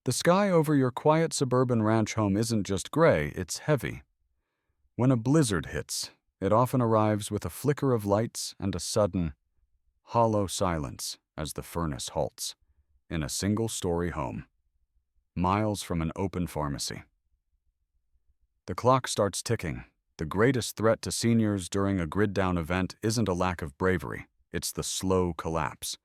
The sky over your quiet suburban ranch home isn't just gray, it's heavy. When a blizzard hits, it often arrives with a flicker of lights and a sudden, hollow silence as the furnace halts in a single-story home, miles from an open pharmacy. The clock starts ticking. The greatest threat to seniors during a grid-down event isn't a lack of bravery, it's the slow collapse.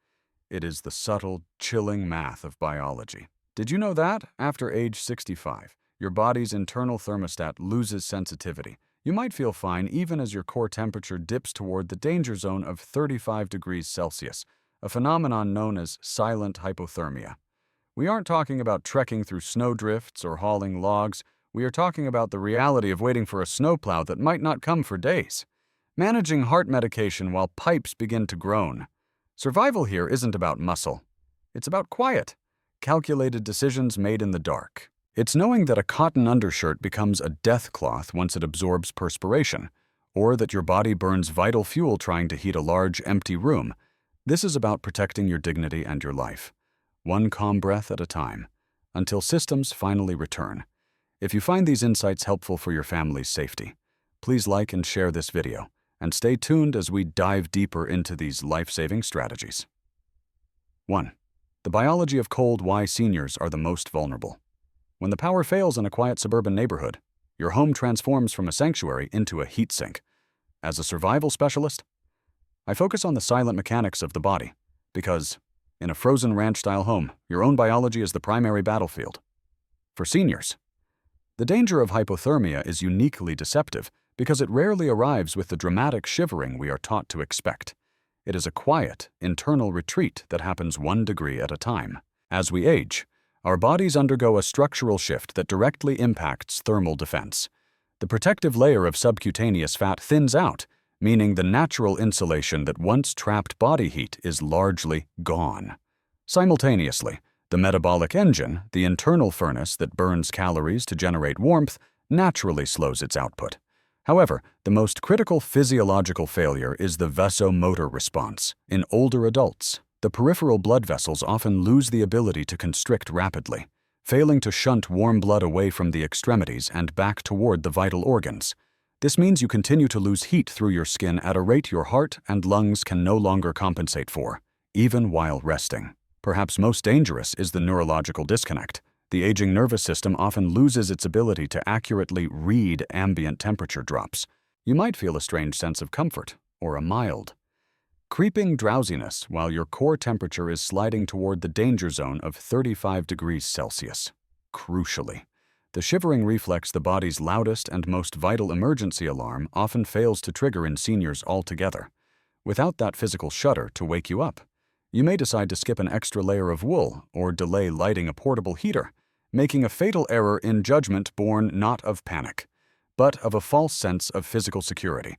It is the subtle, chilling math of biology. Did you know that, after age 65, your body's internal thermostat loses sensitivity? You might feel fine even as your core temperature dips toward the danger zone of 35 degrees Celsius, a phenomenon known as silent hypothermia. We aren't talking about trekking through snowdrifts or hauling logs. We are talking about the reality of waiting for a snowplow that might not come for days. Managing heart medication while pipes begin to groan. Survival here isn't about muscle. It's about quiet, calculated decisions made in the dark. It's knowing that a cotton undershirt becomes a death cloth once it absorbs perspiration, or that your body burns vital fuel trying to heat a large, empty room. This is about protecting your dignity and your life, one calm breath at a time, until systems finally return. If you find these insights helpful for your family's safety, please like and share this video, and stay tuned as we dive deeper into these life-saving strategies. 1. The biology of cold: why seniors are the most vulnerable. When the power fails in a quiet suburban neighborhood, your home transforms from a sanctuary into a heat sink. As a survival specialist, I focus on the silent mechanics of the body, because in a frozen ranch-style home, your own biology is the primary battlefield. For seniors, the danger of hypothermia is uniquely deceptive because it rarely arrives with the dramatic shivering we are taught to expect. It is a quiet, internal retreat that happens 1 degree at a time. As we age, our bodies undergo a structural shift that directly impacts thermal defense. The protective layer of subcutaneous fat thins out, meaning the natural insulation that once trapped body heat is largely gone. Simultaneously, the metabolic engine, the internal furnace that burns calories to generate warmth, naturally slows its output. However, the most critical physiological failure is the vasomotor response. In older adults, the peripheral blood vessels often lose the ability to constrict rapidly, failing to shunt warm blood away from the extremities and back toward the vital organs. This means you continue to lose heat through your skin at a rate your heart and lungs can no longer compensate for, even while resting. Perhaps most dangerous is the neurological disconnect. The aging nervous system often loses its ability to accurately read ambient temperature drops. You might feel a strange sense of comfort, or a mild, creeping drowsiness while your core temperature is sliding toward the danger zone of 35 degrees Celsius. Crucially, the shivering reflex, the body's loudest and most vital emergency alarm, often fails to trigger in seniors altogether. Without that physical shudder to wake you up, you may decide to skip an extra layer of wool or delay lighting a portable heater, making a fatal error in judgment born not of panic, but of a false sense of physical security.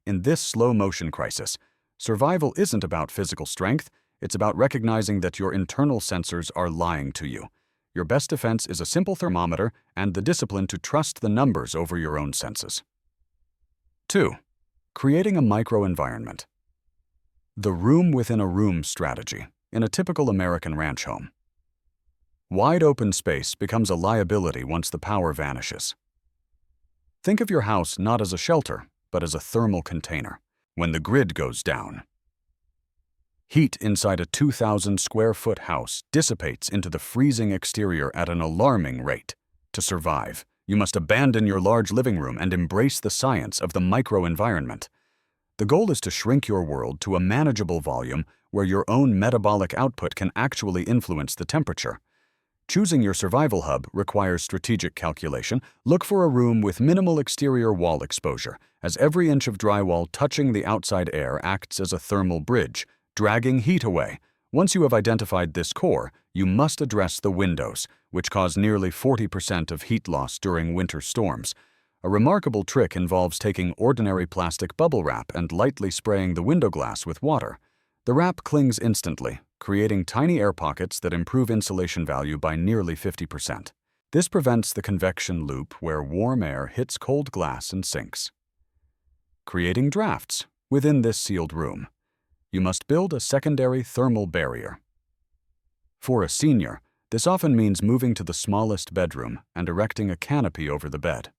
In this slow-motion crisis, survival isn't about physical strength, it's about recognizing that your internal sensors are lying to you. Your best defense is a simple thermometer and the discipline to trust the numbers over your own senses. 2. Creating a microenvironment. The room within a room strategy in a typical American ranch home. Wide open space becomes a liability once the power vanishes. Think of your house not as a shelter, but as a thermal container. When the grid goes down, heat inside a 2,000 square foot house dissipates into the freezing exterior at an alarming rate. To survive, you must abandon your large living room and embrace the science of the microenvironment. The goal is to shrink your world to a manageable volume where your own metabolic output can actually influence the temperature. Choosing your survival hub requires strategic calculation. Look for a room with minimal exterior wall exposure, as every inch of drywall touching the outside air acts as a thermal bridge, dragging heat away. Once you have identified this core, you must address the windows, which cause nearly 40% of heat loss during winter storms. A remarkable trick involves taking ordinary plastic bubble wrap and lightly spraying the window glass with water. The wrap clings instantly, creating tiny air pockets that improve insulation value by nearly 50%. This prevents the convection loop where warm air hits cold glass and sinks, creating drafts within this sealed room. You must build a secondary thermal barrier. For a senior, This often means moving to the smallest bedroom and erecting a canopy over the bed.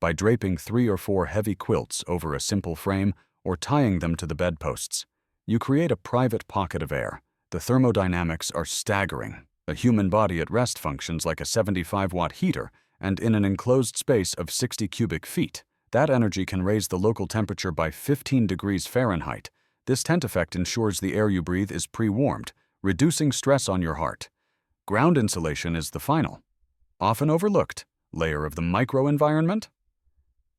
By draping 3 or 4 heavy quilts over a simple frame or tying them to the bedposts, you create a private pocket of air. The thermodynamics are staggering. A human body at rest functions like a 75-watt heater, and in an enclosed space of 60 cubic feet, that energy can raise the local temperature by 15 degrees Fahrenheit. This tent effect ensures the air you breathe is pre-warmed, reducing stress on your heart. Ground insulation is the final, often overlooked, layer of the microenvironment.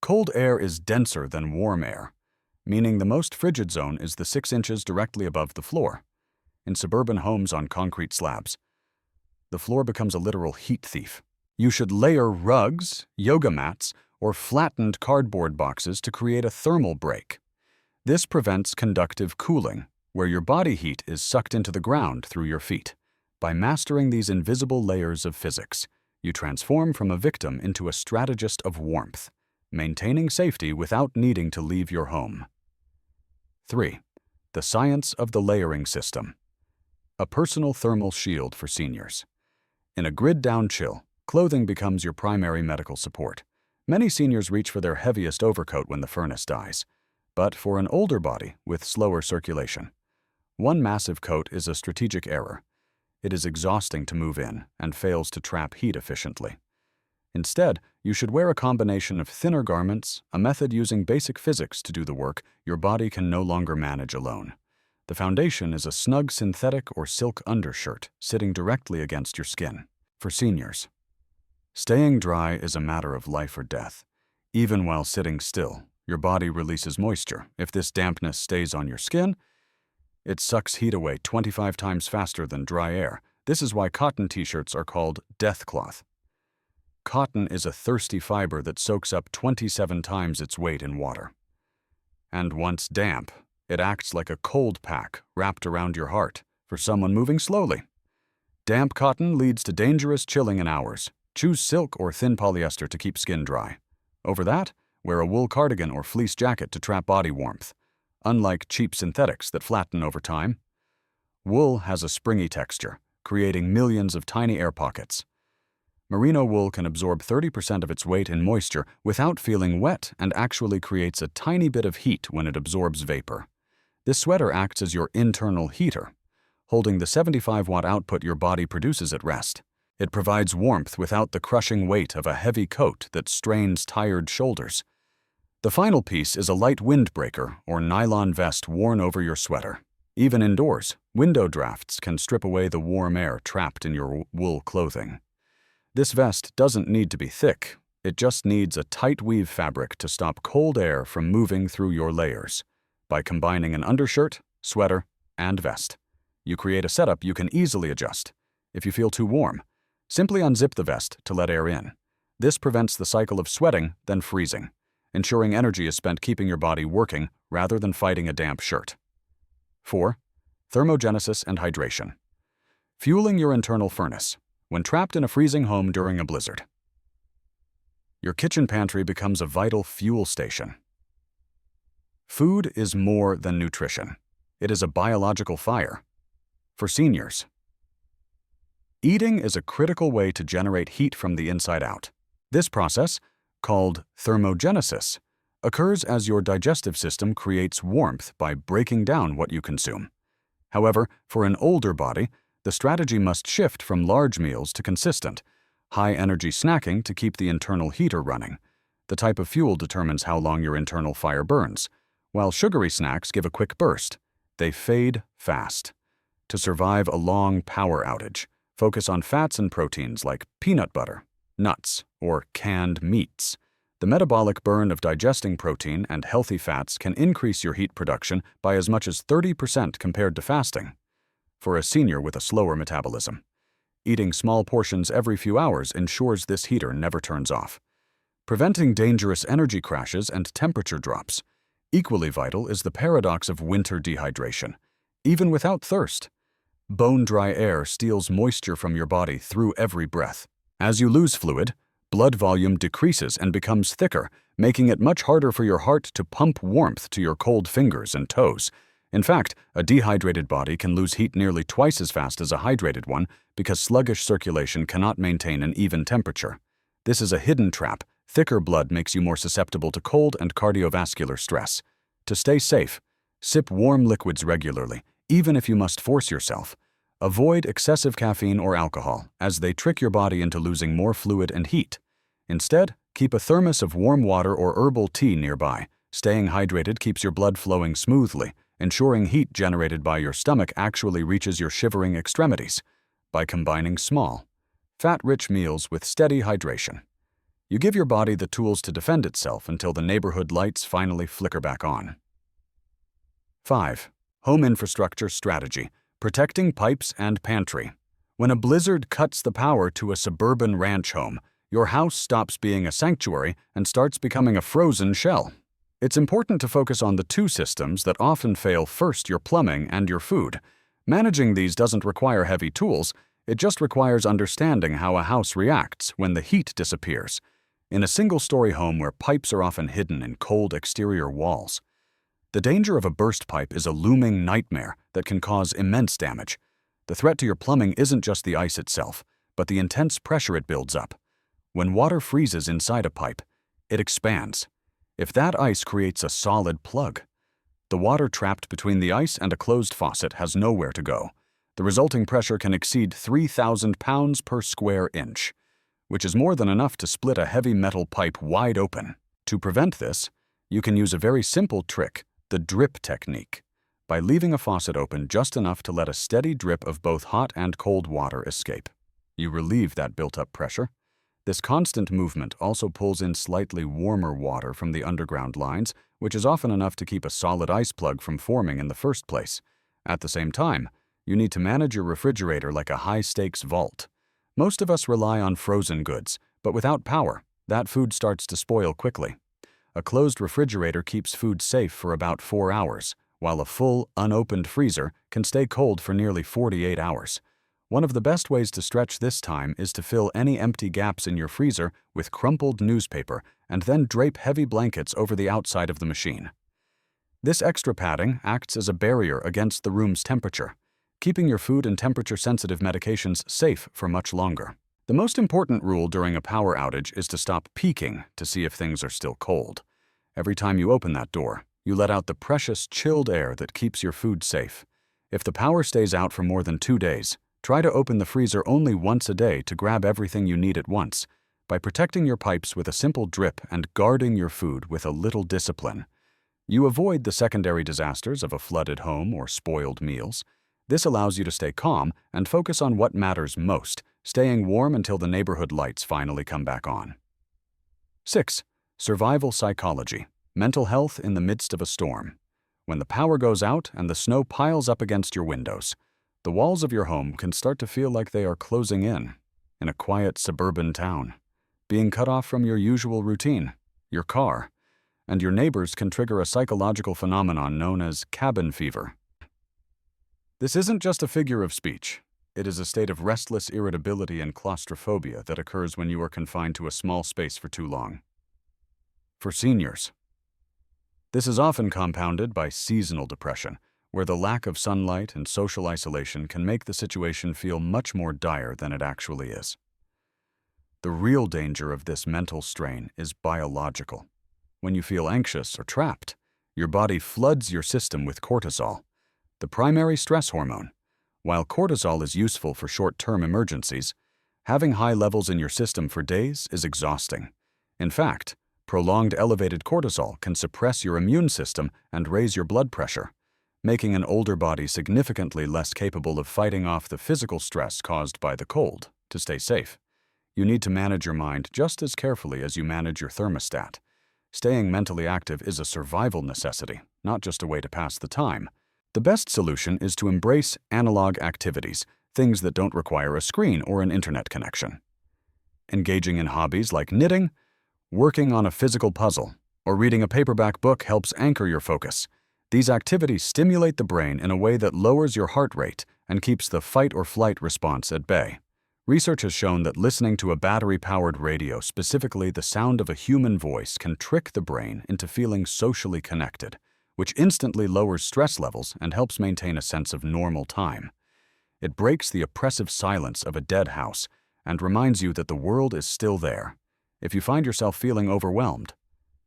Cold air is denser than warm air, meaning the most frigid zone is the 6 inches directly above the floor. In suburban homes on concrete slabs, the floor becomes a literal heat thief. You should layer rugs, yoga mats, or flattened cardboard boxes to create a thermal break. This prevents conductive cooling, where your body heat is sucked into the ground through your feet. By mastering these invisible layers of physics, you transform from a victim into a strategist of warmth, maintaining safety without needing to leave your home. 3. The science of the layering system. A personal thermal shield for seniors. In a grid-down chill, clothing becomes your primary medical support. Many seniors reach for their heaviest overcoat when the furnace dies. But for an older body with slower circulation, one massive coat is a strategic error. It is exhausting to move in and fails to trap heat efficiently. Instead, you should wear a combination of thinner garments, a method using basic physics to do the work your body can no longer manage alone. The foundation is a snug synthetic or silk undershirt sitting directly against your skin. For seniors, staying dry is a matter of life or death. Even while sitting still, your body releases moisture. If this dampness stays on your skin, it sucks heat away 25 times faster than dry air. This is why cotton t-shirts are called death cloth. Cotton is a thirsty fiber that soaks up 27 times its weight in water. And once damp, it acts like a cold pack wrapped around your heart for someone moving slowly. Damp cotton leads to dangerous chilling in hours. Choose silk or thin polyester to keep skin dry. Over that, wear a wool cardigan or fleece jacket to trap body warmth. Unlike cheap synthetics that flatten over time, wool has a springy texture, creating millions of tiny air pockets. Merino wool can absorb 30% of its weight in moisture without feeling wet and actually creates a tiny bit of heat when it absorbs vapor. This sweater acts as your internal heater, holding the 75-watt output your body produces at rest. It provides warmth without the crushing weight of a heavy coat that strains tired shoulders. The final piece is a light windbreaker or nylon vest worn over your sweater. Even indoors, window drafts can strip away the warm air trapped in your wool clothing. This vest doesn't need to be thick. It just needs a tight weave fabric to stop cold air from moving through your layers. By combining an undershirt, sweater, and vest, you create a setup you can easily adjust. If you feel too warm, simply unzip the vest to let air in. This prevents the cycle of sweating, then freezing, ensuring energy is spent keeping your body working rather than fighting a damp shirt. 4. Thermogenesis and hydration. Fueling your internal furnace when trapped in a freezing home during a blizzard. Your kitchen pantry becomes a vital fuel station. Food is more than nutrition. It is a biological fire. For seniors, eating is a critical way to generate heat from the inside out. This process, called thermogenesis, occurs as your digestive system creates warmth by breaking down what you consume. However, for an older body, the strategy must shift from large meals to consistent, high-energy snacking to keep the internal heater running. The type of fuel determines how long your internal fire burns. While sugary snacks give a quick burst, they fade fast. To survive a long power outage, focus on fats and proteins like peanut butter, nuts, or canned meats. The metabolic burn of digesting protein and healthy fats can increase your heat production by as much as 30% compared to fasting. For a senior with a slower metabolism, eating small portions every few hours ensures this heater never turns off. Preventing dangerous energy crashes and temperature drops. Equally vital is the paradox of winter dehydration. Even without thirst, bone-dry air steals moisture from your body through every breath. As you lose fluid, blood volume decreases and becomes thicker, making it much harder for your heart to pump warmth to your cold fingers and toes. In fact, a dehydrated body can lose heat nearly twice as fast as a hydrated one because sluggish circulation cannot maintain an even temperature. This is a hidden trap. Thicker blood makes you more susceptible to cold and cardiovascular stress. To stay safe, sip warm liquids regularly, even if you must force yourself. Avoid excessive caffeine or alcohol, as they trick your body into losing more fluid and heat. Instead, keep a thermos of warm water or herbal tea nearby. Staying hydrated keeps your blood flowing smoothly, ensuring heat generated by your stomach actually reaches your shivering extremities. By combining small, fat-rich meals with steady hydration, you give your body the tools to defend itself until the neighborhood lights finally flicker back on. 5. Home infrastructure strategy: protecting pipes and pantry. When a blizzard cuts the power to a suburban ranch home, your house stops being a sanctuary and starts becoming a frozen shell. It's important to focus on the two systems that often fail first: your plumbing and your food. Managing these doesn't require heavy tools, it just requires understanding how a house reacts when the heat disappears. In a single-story home where pipes are often hidden in cold exterior walls, the danger of a burst pipe is a looming nightmare that can cause immense damage. The threat to your plumbing isn't just the ice itself, but the intense pressure it builds up. When water freezes inside a pipe, it expands. If that ice creates a solid plug, the water trapped between the ice and a closed faucet has nowhere to go. The resulting pressure can exceed 3,000 pounds per square inch, which is more than enough to split a heavy metal pipe wide open. To prevent this, you can use a very simple trick: the drip technique. By leaving a faucet open just enough to let a steady drip of both hot and cold water escape, you relieve that built-up pressure. This constant movement also pulls in slightly warmer water from the underground lines, which is often enough to keep a solid ice plug from forming in the first place. At the same time, you need to manage your refrigerator like a high-stakes vault. Most of us rely on frozen goods, but without power, that food starts to spoil quickly. A closed refrigerator keeps food safe for about 4 hours, while a full, unopened freezer can stay cold for nearly 48 hours. One of the best ways to stretch this time is to fill any empty gaps in your freezer with crumpled newspaper and then drape heavy blankets over the outside of the machine. This extra padding acts as a barrier against the room's temperature, keeping your food and temperature-sensitive medications safe for much longer. The most important rule during a power outage is to stop peeking to see if things are still cold. Every time you open that door, you let out the precious chilled air that keeps your food safe. If the power stays out for more than 2 days, try to open the freezer only once a day to grab everything you need at once. By protecting your pipes with a simple drip and guarding your food with a little discipline, you avoid the secondary disasters of a flooded home or spoiled meals. This allows you to stay calm and focus on what matters most, staying warm until the neighborhood lights finally come back on. 6. Survival psychology: mental health in the midst of a storm. When the power goes out and the snow piles up against your windows, the walls of your home can start to feel like they are closing in. In a quiet suburban town, being cut off from your usual routine, your car, and your neighbors can trigger a psychological phenomenon known as cabin fever. This isn't just a figure of speech. It is a state of restless irritability and claustrophobia that occurs when you are confined to a small space for too long. For seniors, this is often compounded by seasonal depression, where the lack of sunlight and social isolation can make the situation feel much more dire than it actually is. The real danger of this mental strain is biological. When you feel anxious or trapped, your body floods your system with cortisol, the primary stress hormone. While cortisol is useful for short-term emergencies, having high levels in your system for days is exhausting. In fact, prolonged elevated cortisol can suppress your immune system and raise your blood pressure, making an older body significantly less capable of fighting off the physical stress caused by the cold. To stay safe, you need to manage your mind just as carefully as you manage your thermostat. Staying mentally active is a survival necessity, not just a way to pass the time. The best solution is to embrace analog activities, things that don't require a screen or an internet connection. Engaging in hobbies like knitting, working on a physical puzzle, or reading a paperback book helps anchor your focus. These activities stimulate the brain in a way that lowers your heart rate and keeps the fight or flight response at bay. Research has shown that listening to a battery-powered radio, specifically the sound of a human voice, can trick the brain into feeling socially connected, which instantly lowers stress levels and helps maintain a sense of normal time. It breaks the oppressive silence of a dead house and reminds you that the world is still there. If you find yourself feeling overwhelmed,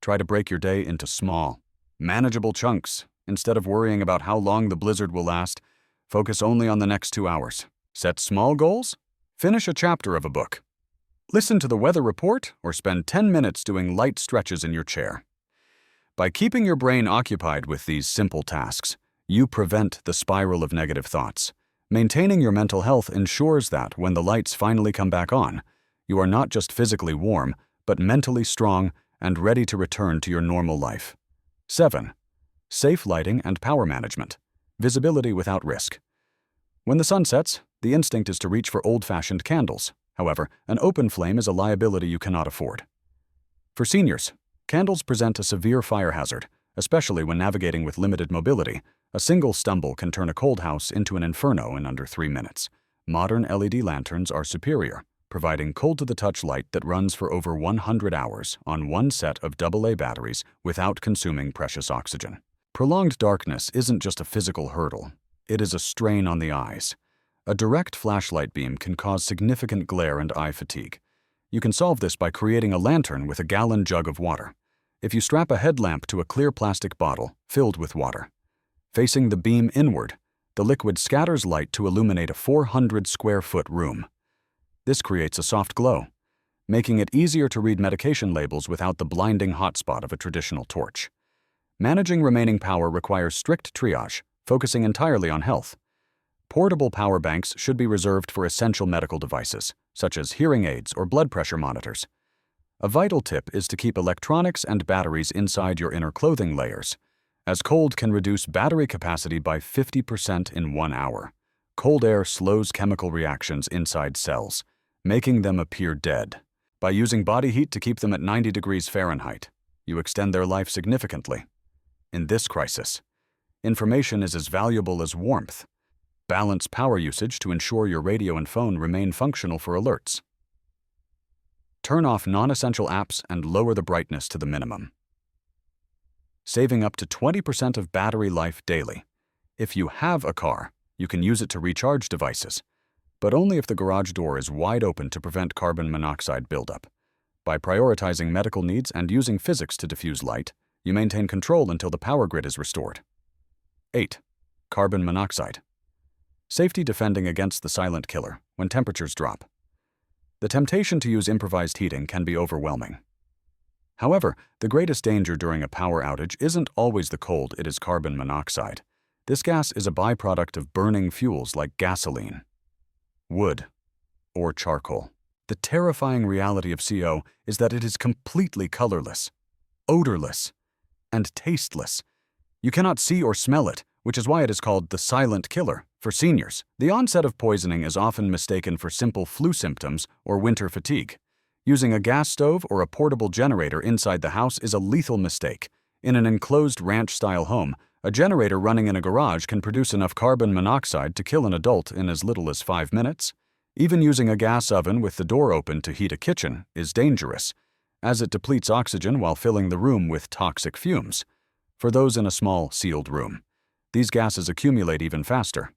try to break your day into small, manageable chunks. Instead of worrying about how long the blizzard will last, focus only on the next 2 hours. Set small goals. Finish a chapter of a book. Listen to the weather report or spend 10 minutes doing light stretches in your chair. By keeping your brain occupied with these simple tasks, you prevent the spiral of negative thoughts. Maintaining your mental health ensures that when the lights finally come back on, you are not just physically warm, but mentally strong and ready to return to your normal life. 7. Safe lighting and power management. Visibility without risk. When the sun sets, the instinct is to reach for old-fashioned candles. However, an open flame is a liability you cannot afford. For seniors, candles present a severe fire hazard, especially when navigating with limited mobility. A single stumble can turn a cold house into an inferno in under 3 minutes. Modern LED lanterns are superior, providing cold-to-the-touch light that runs for over 100 hours on one set of AA batteries without consuming precious oxygen. Prolonged darkness isn't just a physical hurdle, it is a strain on the eyes. A direct flashlight beam can cause significant glare and eye fatigue. You can solve this by creating a lantern with a gallon jug of water. If you strap a headlamp to a clear plastic bottle filled with water, facing the beam inward, the liquid scatters light to illuminate a 400-square-foot room. This creates a soft glow, making it easier to read medication labels without the blinding hotspot of a traditional torch. Managing remaining power requires strict triage, focusing entirely on health. Portable power banks should be reserved for essential medical devices, such as hearing aids or blood pressure monitors. A vital tip is to keep electronics and batteries inside your inner clothing layers, as cold can reduce battery capacity by 50% in 1 hour. Cold air slows chemical reactions inside cells, making them appear dead. By using body heat to keep them at 90 degrees Fahrenheit, you extend their life significantly. In this crisis, information is as valuable as warmth. Balance power usage to ensure your radio and phone remain functional for alerts. Turn off non-essential apps and lower the brightness to the minimum, saving up to 20% of battery life daily. If you have a car, you can use it to recharge devices, but only if the garage door is wide open to prevent carbon monoxide buildup. By prioritizing medical needs and using physics to diffuse light, you maintain control until the power grid is restored. 8. Carbon monoxide. Safety defending against the silent killer when temperatures drop. The temptation to use improvised heating can be overwhelming. However, the greatest danger during a power outage isn't always the cold, it is carbon monoxide. This gas is a byproduct of burning fuels like gasoline, wood, or charcoal. The terrifying reality of CO is that it is completely colorless, odorless, and tasteless. You cannot see or smell it, which is why it is called the silent killer. For seniors, the onset of poisoning is often mistaken for simple flu symptoms or winter fatigue. Using a gas stove or a portable generator inside the house is a lethal mistake. In an enclosed ranch-style home, a generator running in a garage can produce enough carbon monoxide to kill an adult in as little as 5 minutes. Even using a gas oven with the door open to heat a kitchen is dangerous, as it depletes oxygen while filling the room with toxic fumes. For those in a small, sealed room, these gases accumulate even faster.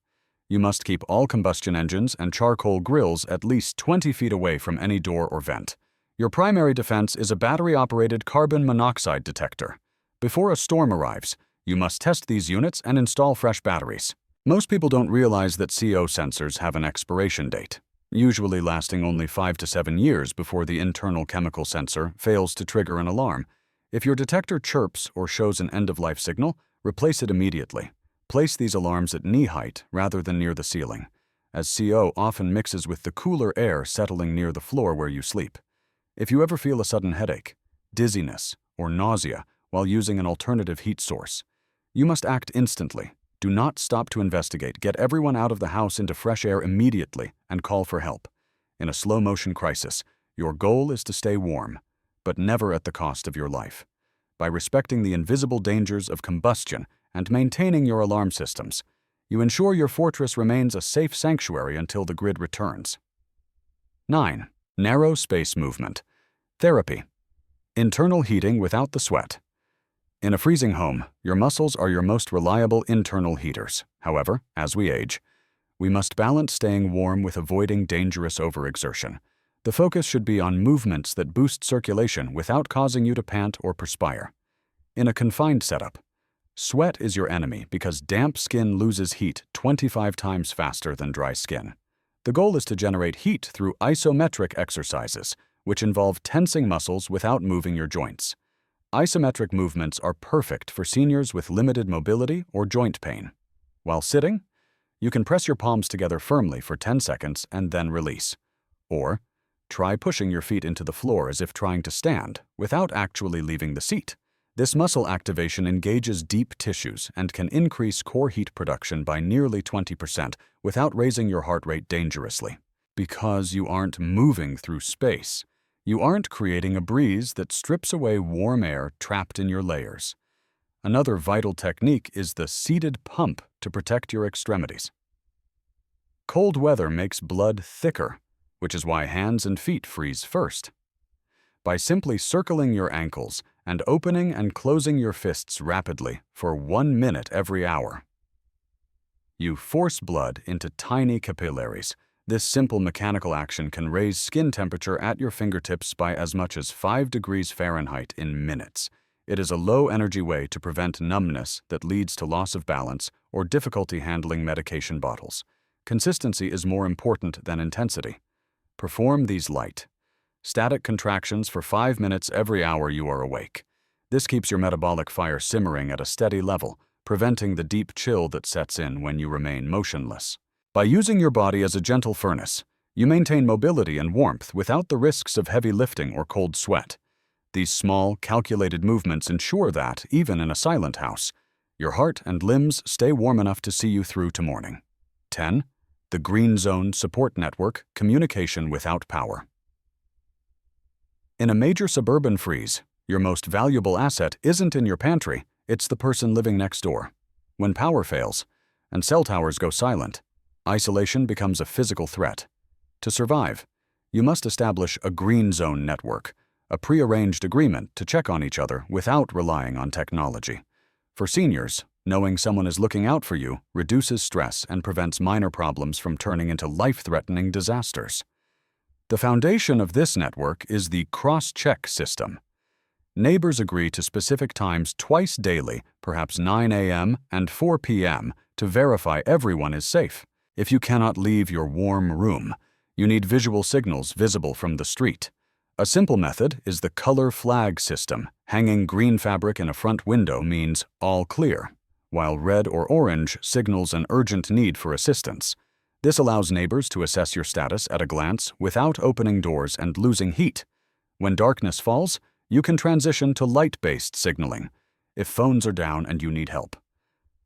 You must keep all combustion engines and charcoal grills at least 20 feet away from any door or vent. Your primary defense is a battery-operated carbon monoxide detector. Before a storm arrives, you must test these units and install fresh batteries. Most people don't realize that CO sensors have an expiration date, usually lasting only 5 to 7 years before the internal chemical sensor fails to trigger an alarm. If your detector chirps or shows an end-of-life signal, replace it immediately. Place these alarms at knee height rather than near the ceiling, as CO often mixes with the cooler air settling near the floor where you sleep. If you ever feel a sudden headache, dizziness, or nausea while using an alternative heat source, you must act instantly. Do not stop to investigate. Get everyone out of the house into fresh air immediately and call for help. In a slow-motion crisis, your goal is to stay warm, but never at the cost of your life. By respecting the invisible dangers of combustion and maintaining your alarm systems, you ensure your fortress remains a safe sanctuary until the grid returns. 9. Narrow space movement. Therapy. Internal heating without the sweat. In a freezing home, your muscles are your most reliable internal heaters. However, as we age, we must balance staying warm with avoiding dangerous overexertion. The focus should be on movements that boost circulation without causing you to pant or perspire. In a confined setup, sweat is your enemy because damp skin loses heat 25 times faster than dry skin. The goal is to generate heat through isometric exercises, which involve tensing muscles without moving your joints. Isometric movements are perfect for seniors with limited mobility or joint pain. While sitting, you can press your palms together firmly for 10 seconds and then release. Or, try pushing your feet into the floor as if trying to stand, without actually leaving the seat. This muscle activation engages deep tissues and can increase core heat production by nearly 20% without raising your heart rate dangerously. Because you aren't moving through space, you aren't creating a breeze that strips away warm air trapped in your layers. Another vital technique is the seated pump to protect your extremities. Cold weather makes blood thicker, which is why hands and feet freeze first. By simply circling your ankles and opening and closing your fists rapidly for 1 minute every hour, you force blood into tiny capillaries. This simple mechanical action can raise skin temperature at your fingertips by as much as 5 degrees Fahrenheit in minutes. It is a low-energy way to prevent numbness that leads to loss of balance or difficulty handling medication bottles. Consistency is more important than intensity. Perform these light, static contractions for 5 minutes every hour you are awake. This keeps your metabolic fire simmering at a steady level, preventing the deep chill that sets in when you remain motionless. By using your body as a gentle furnace, you maintain mobility and warmth without the risks of heavy lifting or cold sweat. These small, calculated movements ensure that, even in a silent house, your heart and limbs stay warm enough to see you through to morning. 10. The Green Zone Support Network, Communication Without Power. In a major suburban freeze, your most valuable asset isn't in your pantry, it's the person living next door. When power fails, and cell towers go silent, isolation becomes a physical threat. To survive, you must establish a green zone network, a prearranged agreement to check on each other without relying on technology. For seniors, knowing someone is looking out for you reduces stress and prevents minor problems from turning into life-threatening disasters. The foundation of this network is the cross-check system. Neighbors agree to specific times twice daily, perhaps 9 a.m. and 4 p.m., to verify everyone is safe. If you cannot leave your warm room, you need visual signals visible from the street. A simple method is the color flag system. Hanging green fabric in a front window means all clear, while red or orange signals an urgent need for assistance. This allows neighbors to assess your status at a glance without opening doors and losing heat. When darkness falls, you can transition to light-based signaling, if phones are down and you need help.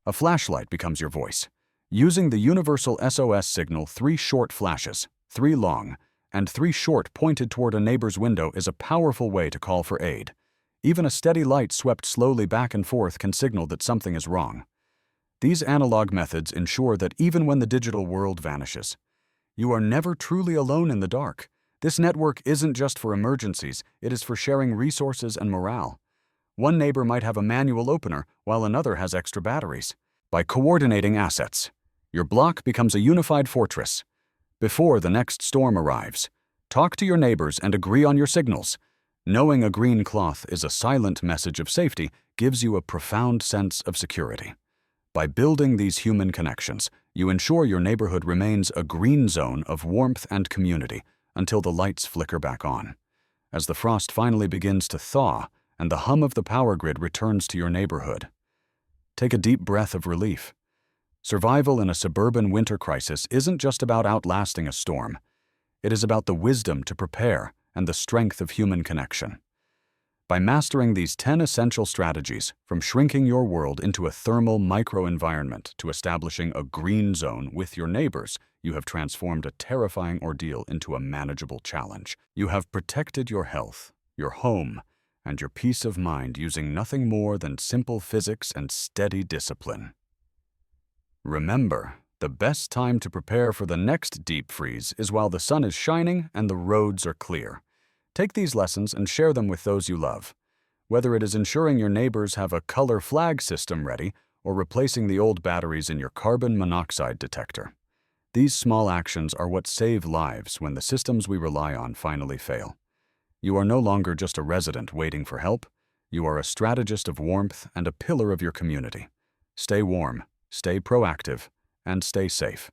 A flashlight becomes your voice. Using the universal SOS signal, 3 short flashes, 3 long, and 3 short pointed toward a neighbor's window is a powerful way to call for aid. Even a steady light swept slowly back and forth can signal that something is wrong. These analog methods ensure that even when the digital world vanishes, you are never truly alone in the dark. This network isn't just for emergencies, it is for sharing resources and morale. One neighbor might have a manual opener, while another has extra batteries. By coordinating assets, your block becomes a unified fortress. Before the next storm arrives, talk to your neighbors and agree on your signals. Knowing a green cloth is a silent message of safety gives you a profound sense of security. By building these human connections, you ensure your neighborhood remains a green zone of warmth and community until the lights flicker back on. As the frost finally begins to thaw and the hum of the power grid returns to your neighborhood, take a deep breath of relief. Survival in a suburban winter crisis isn't just about outlasting a storm. It is about the wisdom to prepare and the strength of human connection. By mastering these 10 essential strategies, from shrinking your world into a thermal microenvironment to establishing a green zone with your neighbors, you have transformed a terrifying ordeal into a manageable challenge. You have protected your health, your home, and your peace of mind using nothing more than simple physics and steady discipline. Remember, the best time to prepare for the next deep freeze is while the sun is shining and the roads are clear. Take these lessons and share them with those you love. Whether it is ensuring your neighbors have a color flag system ready or replacing the old batteries in your carbon monoxide detector. These small actions are what save lives when the systems we rely on finally fail. You are no longer just a resident waiting for help. You are a strategist of warmth and a pillar of your community. Stay warm, stay proactive, and stay safe.